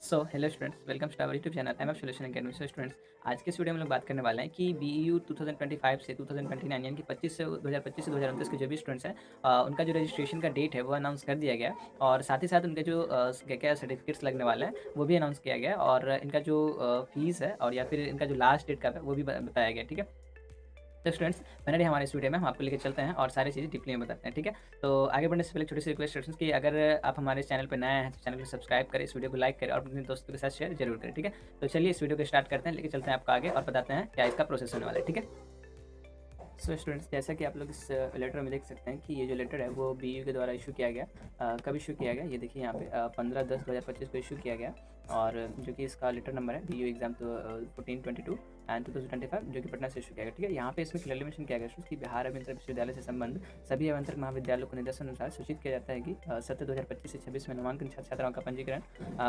Hello students, welcome to our YouTube channel M F solution academy. Students, आज के इस video में हम लोग बात करने वाले हैं कि BEU 2025 से 2029 यानी कि 2025 से 2029 के जो भी स्टूडेंट्स हैं, उनका जो रजिस्ट्रेशन का डेट है वो अनाउंस कर दिया गया है। और साथ ही साथ उनके जो क्या क्या सर्टिफिकेट्स लगने वाले हैं वो भी अनाउंस किया गया है। और इनका जो फीस है और या फिर इनका जो लास्ट डेट का है वो भी बताया गया है। ठीक है, तो स्टूडेंट्स, फाइनली हमारे इस वीडियो में हम आपको लेके चलते हैं और सारी चीज़ें डीपली में बताते हैं। ठीक है, तो आगे बढ़ने से पहले छोटी सी रिक्वेस्ट स्टूडेंट्स की, अगर आप हमारे चैनल पर नए हैं तो चैनल को सब्सक्राइब करें, इस वीडियो को लाइक करें और अपने दोस्तों के साथ शेयर जरूर करें। ठीक है, तो चलिए इस वीडियो को स्टार्ट करते हैं, लेके चलते हैं आपको आगे और बताते हैं क्या इसका प्रोसेस होने वाला है। ठीक है, स्टूडेंट्स, जैसा कि आप लोग इस लेटर में देख सकते हैं कि ये जो लेटर है वो BU के द्वारा इशू किया गया। कब इशू किया गया ये देखिए यहाँ पे 15/10/2025 को इशू किया गया। और जो कि इसका लेटर नंबर है BU एग्जाम तो 1422 एंड 2025, जो कि पटना से इशू किया गया। ठीक है, यहाँ पे इसमें क्लियरली मेंशन किया गया कि बिहार अभियंत्रण विश्वविद्यालय से संबंध सभी अभियंत्रण महाविद्यालयों को निर्देश अनुसार सूचित किया जाता है कि सत्र 2025 से 26 में नामांकन छात्र छात्राओं का पंजीकरण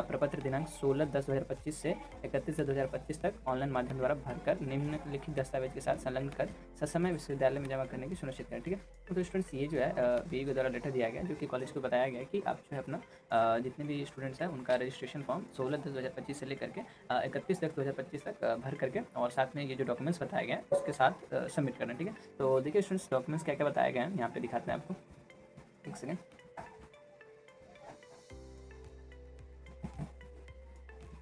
प्रपत्र दिनांक 16/10/2025 से 31/10/2025 तक ऑनलाइन माध्यम द्वारा भरकर निम्नलिखित दस्तावेज के साथ संलग्न कर ससमय विश्वविद्यालय में जमा करने की सुनिश्चित करें। ठीक है, तो स्टूडेंट्स, ये जो है BU के द्वारा लेटर दिया गया जो कि कॉलेज को बताया गया है कि आप जो है अपना जितने भी स्टूडेंट्स हैं उनका रजिस्ट्रेशन फॉर्म 16/10/2025 से लेकर के 31/10/2025 तक भर करके और साथ में ये जो डॉक्यूमेंट्स बताए गए हैं उसके साथ सबमिट करना है। ठीक है, तो देखिए स्टूडेंट्स, डॉक्यूमेंट्स क्या क्या बताए गए हैं यहाँ पे दिखाते हैं आपको। एक सेकेंड।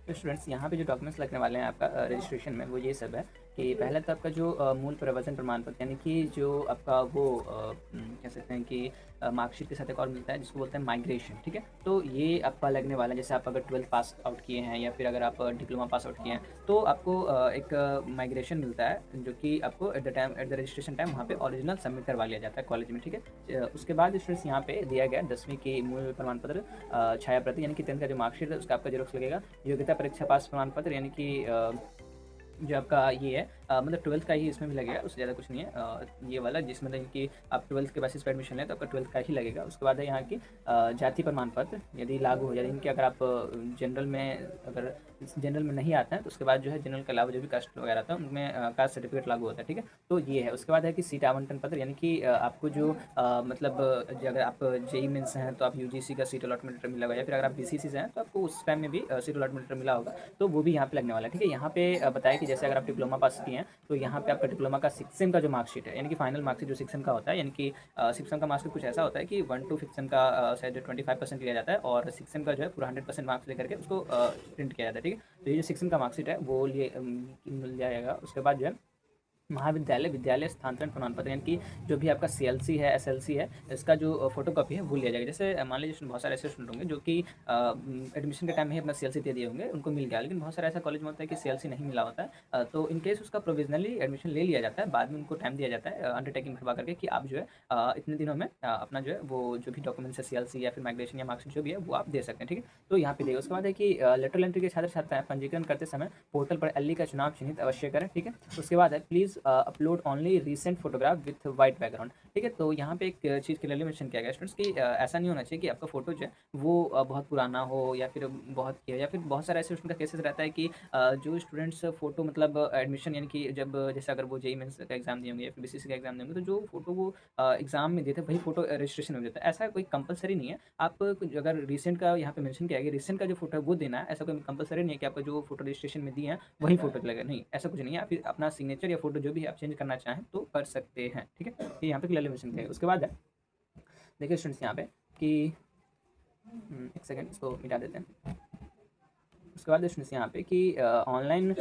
तो स्टूडेंट्स, यहाँ पे जो डॉक्यूमेंट्स लगने वाले हैं आपका रजिस्ट्रेशन में वो ये सब है कि पहले तो आपका जो मूल प्रवर्तन प्रमाण पत्र यानी कि जो आपका वो कह सकते हैं कि मार्कशीट के साथ एक और मिलता है जिसको बोलते हैं माइग्रेशन। ठीक है, तो ये आपका लगने वाला है। जैसे आप अगर 12th पास आउट किए हैं या फिर अगर आप डिप्लोमा पास आउट किए हैं तो आपको एक माइग्रेशन मिलता है जो कि आपको एट द रजिस्ट्रेशन टाइम वहाँ पे ओरिजिनल सबमिट करवा लिया जाता है कॉलेज में। ठीक है, उसके बाद स्टूडेंट्स यहाँ पे दिया गया 10वीं की मूल प्रमाण पत्र छाया प्रति यानी कि 10th का जो मार्कशीट है उसका आपका जेरोक्स लगेगा। योग्यता परीक्षा पास प्रमाण पत्र यानी कि जो आपका ये है मतलब 12th का ही इसमें भी लगेगा, उससे ज़्यादा कुछ नहीं है। ये वाला जिसमें मतलब कि आप 12th के बेसिस पर एडमिशन लें तो आपका 12th का ही लगेगा। उसके बाद है यहाँ की जाति प्रमाण पत्र यदि लागू हो जाए, यानी कि अगर आप जनरल में अगर जनरल में नहीं आता है तो उसके बाद जो है जनरल के अलावा जो भी कास्ट वगैरह आता है उनमें कास्ट सर्टिफिकेट लागू होता है। ठीक है, तो ये है। उसके बाद है कि सीट आवंटन पत्र यानी कि आपको जो मतलब अगर आप JEE मेंस हैं तो आप UGC का सीट अलॉटमेंट लेटर मिला होगा, या फिर अगर आप BCC से हैं तो आपको उस टाइम में भी सीट अलॉटमेंट लेटर मिला होगा, तो वो भी यहाँ पे लगने वाला है। ठीक है, यहाँ पे बताया कि जैसे अगर आप डिप्लोमा पास किए हैं तो यहाँ पे आपका डिप्लोमा का 6 सेम का जो मार्कशीट है यानी कि फाइनल मार्कशीट जो 6 सेम का होता है, यानी कि 6 सेम का मार्कशीट कुछ ऐसा होता है कि 1 to 5 सेम का शायद 25% लिया जाता है और 6 सेम का जो है पूरा 100% मार्क्स लेकर के उसको प्रिंट किया जाता है। ठीक है, तो ये जो 6 सेम का मार्कशीट है वो लिए मिल जाएगा। उसके बाद जो है महाविद्यालय विद्यालय स्थानांतरण प्रमाण पत्र यानी कि जो भी आपका CLC है SLC है इसका जो फोटोकॉपी है वो लिया जाएगा। जैसे मान लीजिए बहुत सारे ऐसे स्टूडेंट होंगे जो कि एडमिशन के टाइम में ही अपना CLC दे दिए होंगे, उनको मिल गया, लेकिन बहुत सारा ऐसा कॉलेज में होता है कि CLC नहीं मिला होता है। तो इन केस उसका प्रोविजनली एडमिशन ले लिया जाता है, बाद में उनको टाइम दिया जाता है अंडरटेकिंग भरवा करके कि आप जो है इतने दिनों में अपना जो है वो जो भी डॉक्यूमेंट्स है CLC या फिर माइग्रेशन या मार्कशीट जो भी है वो आप दे सकते हैं। ठीक है, तो यहाँ पे देखिए उसके बाद है कि लेटरल एंट्री के छात्र छात्राएं पंजीकरण करते समय पोर्टल पर LE का चुनाव चिन्हित अवश्य करें। ठीक है, उसके बाद है please upload only recent photograph with white background. ठीक है, तो यहाँ पे एक चीज़ क्लियरली मेंशन किया गया स्टूडेंट्स कि ऐसा नहीं होना चाहिए कि आपका फोटो जो है वो बहुत पुराना हो या फिर बहुत या फिर बहुत सारे ऐसे स्टूडेंट का केसेस रहता है कि जो स्टूडेंट्स फोटो मतलब एडमिशन यानी कि जब जैसे अगर वो JEE मेंस का एग्जाम दिए होंगे या फिर BCC का एग्जाम दिए होंगे तो जो फोटो वो एग्जाम में देते हैं वही फोटो रजिस्ट्रेशन में देता है। ऐसा कोई कंपलसरी नहीं है। आप अगर रिसेंट का यहाँ पे मेंशन किया गया रिसेंट का जो फोटो है वो देना है, ऐसा कोई कंपलसरी नहीं है कि आपका जो फोटो रजिस्ट्रेशन में दिए हैं वही फोटो लगेगा, नहीं, ऐसा कुछ नहीं है। आप अपना सिग्नेचर या फोटो जो भी आप चेंज करना चाहें तो कर सकते हैं। ठीक है, ये यहाँ पे क्लियरली मेंशन किया है। उसके बाद है देखिए स्टूडेंट्स यहाँ पे कि एक सेकेंड इसको मिटा देते हैं। उसके बाद स्टूडेंट्स यहाँ पे कि ऑनलाइन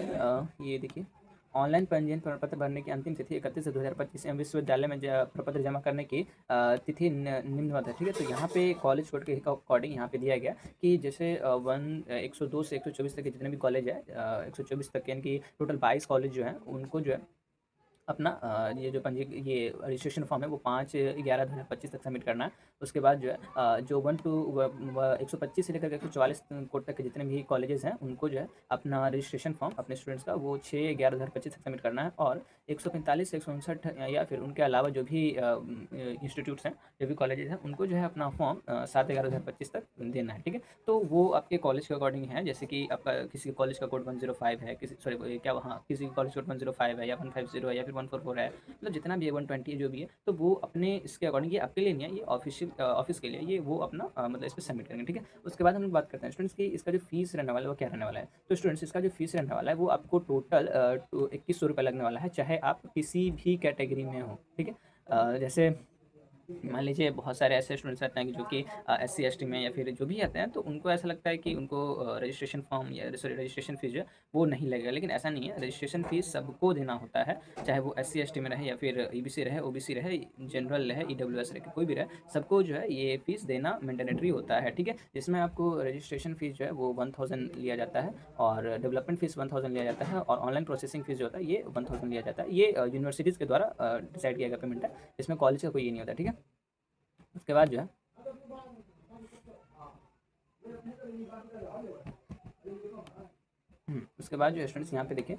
ये देखिए ऑनलाइन पंजीयन प्रपत्र भरने की अंतिम तिथि 31/10/2025 एवं विश्वविद्यालय में प्रपत्र जमा करने की तिथि निम्नवत है। ठीक है, तो यहाँ पे कॉलेज कोड के अकॉर्डिंग यहाँ पे दिया गया कि जैसे 102 से 124 तक के जितने भी कॉलेज है 124 तक यानी कि टोटल 22 कॉलेज जो है उनको जो है अपना ये जो ये रजिस्ट्रेशन फॉर्म है वो 5/11/2025 तक सबमिट करना है। उसके बाद जो है जो 1 to 125 से लेकर के 144 कोड तक के जितने भी कॉलेजेस हैं उनको जो है अपना रजिस्ट्रेशन फॉर्म अपने स्टूडेंट्स का वो 6/11/2025 तक सबमिट करना है। और 145 से 159 या फिर उनके अलावा जो भी इंस्टीट्यूट्स हैं जो भी कॉलेजेस हैं उनको जो है अपना फॉर्म 7/11/2025 तक देना है। ठीक है, तो वो आपके कॉलेज के अकॉर्डिंग है। जैसे कि आपका किसी कॉलेज का कोड 105 है, किसी सॉरी क्या हाँ किसी कॉलेज कोड 105 है या 150 है या फिर फिर 144 है, मतलब जितना भी है 120 है जो भी है, तो वो अपने इसके अकॉर्डिंग, ये आपके लिए नहीं है, ये ऑफिस के लिए, ये वो अपना मतलब इस पे सबमिट करेंगे, ठीक है। उसके बाद हम लोग बात करते हैं स्टूडेंट्स की इसका जो फीस रहने वाला है वो क्या रहने वाला है। तो स्टूडेंट्स इसका जो फीस रहने वाला है वो आपको टोटल 2100 रुपये लगने वाला है, चाहे आप किसी भी कैटेगरी में हो, ठीक है। जैसे मान लीजिए बहुत सारे ऐसे स्टूडेंट्स रहते हैं कि जो कि एससी एसटी में या फिर जो भी आते हैं, तो उनको ऐसा लगता है कि उनको रजिस्ट्रेशन फॉर्म या सॉरी रजिस्ट्रेशन फ़ीस जो है वो नहीं लगेगा, लेकिन ऐसा नहीं है। रजिस्ट्रेशन फ़ीस सबको देना होता है, चाहे वो एससी एसटी में रहे या फिर ईबीसी रहे, ओबीसी रहे, जनरल रहे, ईडब्ल्यूएस रहे, कोई भी रहे, सबको जो है ये फ़ीस देना मैंडेटरी होता है, ठीक है। जिसमें आपको रजिस्ट्रेशन फ़ीस जो है वो 1000 लिया जाता है, और डेवलपमेंट फ़ीस 1000 लिया जाता है, और ऑनलाइन प्रोसेसिंग फ़ीस जो होता है ये 1000 लिया जाता है। ये यूनिवर्सिटीज़ के द्वारा डिसाइड किया गया पेमेंट है, इसमें कॉलेज का कोई ये नहीं होता, ठीक है। उसके बाद जो है उसके बाद जो स्टूडेंट्स यहाँ पे देखिए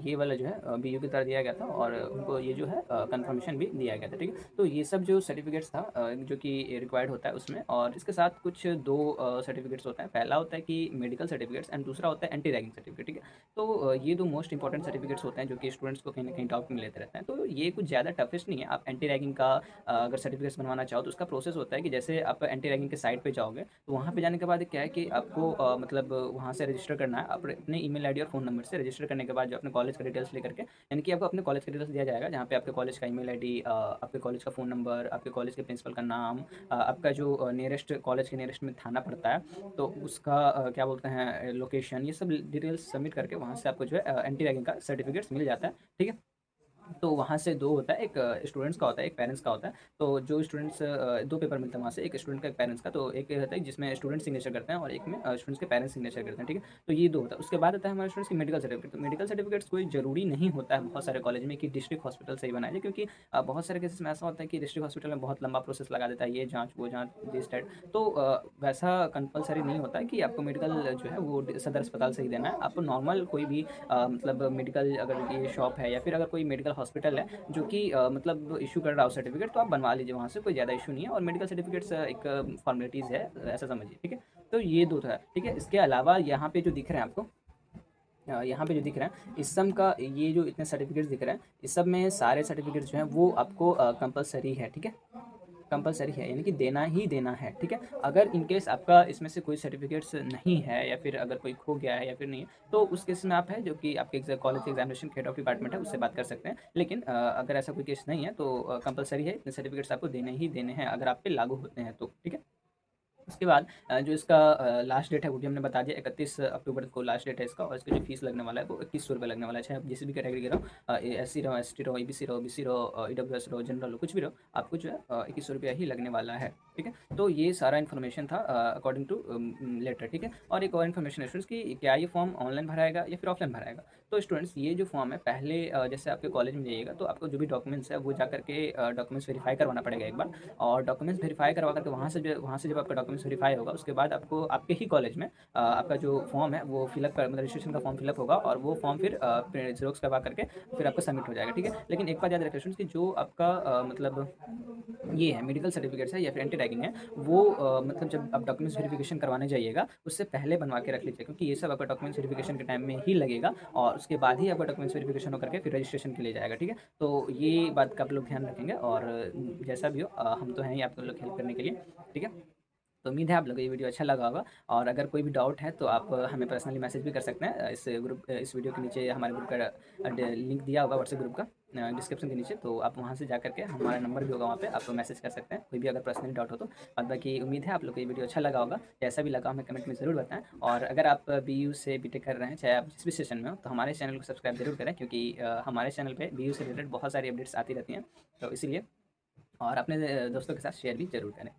ये वाला जो है बीयू की तरह दिया गया था, और उनको ये जो है कंफर्मेशन भी दिया गया था, ठीक है। तो ये सब जो सर्टिफिकेट्स था जो कि रिक्वायर्ड होता है उसमें, और इसके साथ कुछ दो सर्टिफिकेट्स होता है। पहला होता है कि मेडिकल सर्टिफिकेट्स, एंड दूसरा होता है एंटी रैगिंग सर्टिफिकेट, ठीक है। तो ये दो मोस्ट इंपॉर्टेंट सर्टिफिकेट्स होते हैं जो कि स्टूडेंट्स को कहीं ना कहीं डाउट में लेते रहते हैं। तो ये कुछ ज़्यादा टफेस्ट नहीं है। आप एंटी रैगिंग का अगर सर्टिफिकेट्स बनवाना चाहो तो उसका प्रोसेस होता है कि जैसे आप एंटी रैगिंग के साइट पे जाओगे, तो वहाँ पे जाने के बाद क्या है कि आपको मतलब वहाँ से रजिस्टर करना है अपने ईमेल आईडी और फ़ोन नंबर से। रजिस्टर करने के बाद जो अपने कॉलेज का डिटेल्स लेकर के, यानी कि आपको अपने कॉलेज का डिटेल्स दिया जाएगा, जहाँ पे आपके कॉलेज का ईमेल आईडी, आपके कॉलेज का फ़ोन नंबर, आपके कॉलेज के प्रिंसिपल का नाम, आपका जो नियरेस्ट कॉलेज के नियरेस्ट में थाना पड़ता है, तो उसका क्या बोलते हैं लोकेशन, ये सब डिटेल्स सबमिट करके वहाँ से आपको जो है एंटी रैगिंग का सर्टिफिकेट्स मिल जाता है, ठीक है। तो वहाँ से दो होता है, एक स्टूडेंट्स का होता है, एक पेरेंट्स का होता है। तो जो स्टूडेंट्स दो पेपर मिलता है वहाँ से, एक स्टूडेंट का, एक पेरेंट्स का। तो एक रहता है जिसमें स्टूडेंट सिग्नेचर करते हैं, और एक में स्टूडेंट्स के पेरेंट्स सिग्नेचर करते हैं, ठीक है। तो ये दो होता है। उसके बाद आता है हमारे स्टूडेंट्स की मेडिकल सर्टिफिकेट। तो मेडिकल सर्टिफिकेट्स कोई ज़रूरी नहीं होता है बहुत सारे कॉलेज में कि डिस्ट्रिक्ट हॉस्पिटल से ही बनाया जाए, क्योंकि बहुत सारे केसेस में ऐसा होता है कि डिस्ट्रिक्ट हॉस्पिटल में बहुत लंबा प्रोसेस लगा देता है, ये जाँच वो जाँच दिस दैट। तो वैसा कंपलसरी नहीं होता है कि आपको मेडिकल जो है वो सदर अस्पताल से ही देना है। आपको नॉर्मल कोई भी मतलब मेडिकल, अगर ये शॉप है या फिर अगर कोई मेडिकल हॉस्पिटल है जो कि मतलब इशू कर रहा हो सर्टिफिकेट, तो आप बनवा लीजिए वहाँ से, कोई ज़्यादा इशू नहीं है। और मेडिकल सर्टिफिकेट्स एक फॉर्मेलिटीज़ है, ऐसा समझिए, ठीक है। तो ये दो था, ठीक है। इसके अलावा यहाँ पे जो दिख रहे हैं आपको, यहाँ पे जो दिख रहा है इस सब का, ये जो इतने सर्टिफिकेट्स दिख रहे हैं, इस सब में सारे सर्टिफिकेट्स जो हैं वो आपको कंपलसरी है, ठीक है। कंपलसरी है, यानी कि देना ही देना है, ठीक है। अगर इन केस आपका इसमें से कोई सर्टिफिकेट्स नहीं है, या फिर अगर कोई खो गया है या फिर नहीं है, तो उस केस में आप है जो कि आपके college examination head of department है, उससे बात कर सकते हैं। लेकिन अगर ऐसा कोई केस नहीं है तो कंपलसरी है, इतने सर्टिफिकेट्स आपको देने ही देने हैं अगर आप पे लागू होते हैं तो, ठीक है। उसके बाद जो इसका लास्ट डेट है वो भी हमने बता दिया, 31 अक्टूबर को लास्ट डेट है इसका। और इसका जो फीस लगने वाला है वो 2100 रुपये लगने वाला है, चाहे आप जिस भी कैटेगरी के रहो, एस सी रहो, एस टी रहो, ई बी सी रहो, बी सी रहो, ई डब्ल्यू एस रहो, जनरल हो, कुछ भी रहो, आपको जो है 2100 रुपया ही लगने वाला है, ठीक है। तो ये सारा इन्फॉर्मेशन था अकॉर्डिंग टू लेटर, ठीक है। और एक और इन्फॉर्मेशन है स्टूडेंट्स की, क्या ये फॉर्म ऑनलाइन भराएगा या फिर ऑफलाइन भराएगा। तो स्टूडेंट्स ये जो फॉर्म है, पहले जैसे आपके कॉलेज में जाइएगा तो आपको जो भी डॉक्यूमेंट्स है वो जा करके डॉक्यूमेंट्स वेरीफाई करवाना पड़ेगा एक बार। और डॉक्यूमेंट्स वेरीफाई करवा करके वहाँ से जब आपका डॉक्यूमेंट्स वेरीफाई होगा, उसके बाद आपको आपके ही कॉलेज में आपका जो फॉर्म है वो फिलअप कर, मतलब रजिस्ट्रेशन का फॉर्म फिलअप होगा, और वो फॉर्म फिर जेरोक्स करवा करके फिर आपका सबमिट हो जाएगा, ठीक है। लेकिन एक बात याद रखिए स्टूडेंट्स कि जो आपका मतलब ये है मेडिकल सर्टिफिकेट्स है या फिर एंटी रैगिंग है, वो मतलब जब आप डॉक्यूमेंट्स वेरिफिकेशन करवाने जाइएगा उससे पहले बनवा के रख लीजिए, क्योंकि ये सब आपका डॉक्यूमेंट्स वेरिफिकेशन के टाइम में ही लगेगा, और उसके बाद ही आपका डॉक्यूमेंट्स वेरिफिकेशन होकर के फिर रजिस्ट्रेशन के लिए जाएगा, ठीक है। तो ये बात का आप लोग ध्यान रखेंगे, और जैसा भी हो हम तो हैं ही आप लोग हेल्प करने के लिए, ठीक है। तो उम्मीद है आप लोगों को ये वीडियो अच्छा लगा होगा, और अगर कोई भी डाउट है तो आप हमें पर्सनली मैसेज भी कर सकते हैं। इस वीडियो के नीचे हमारे ग्रुप का लिंक दिया होगा, व्हाट्सएप ग्रुप का डिस्क्रिप्शन के नीचे, तो आप वहाँ से जा करके, हमारा नंबर भी होगा वहाँ पे, आप मैसेज कर सकते हैं कोई भी अगर पर्सनली डाउट हो तो। और बाकी उम्मीद है आप लोग को ये वीडियो अच्छा लगा होगा, जैसा भी लगा हमें कमेंट में ज़रूर बताएं। और अगर आप BU से BTech कर रहे हैं, चाहे आप जिस भी सेशन में हो, तो हमारे चैनल को सब्सक्राइब जरूर करें, क्योंकि हमारे चैनल पर BU से रिलेटेड बहुत सारी अपडेट्स आती रहती हैं, तो इसीलिए। और अपने दोस्तों के साथ शेयर भी ज़रूर करें।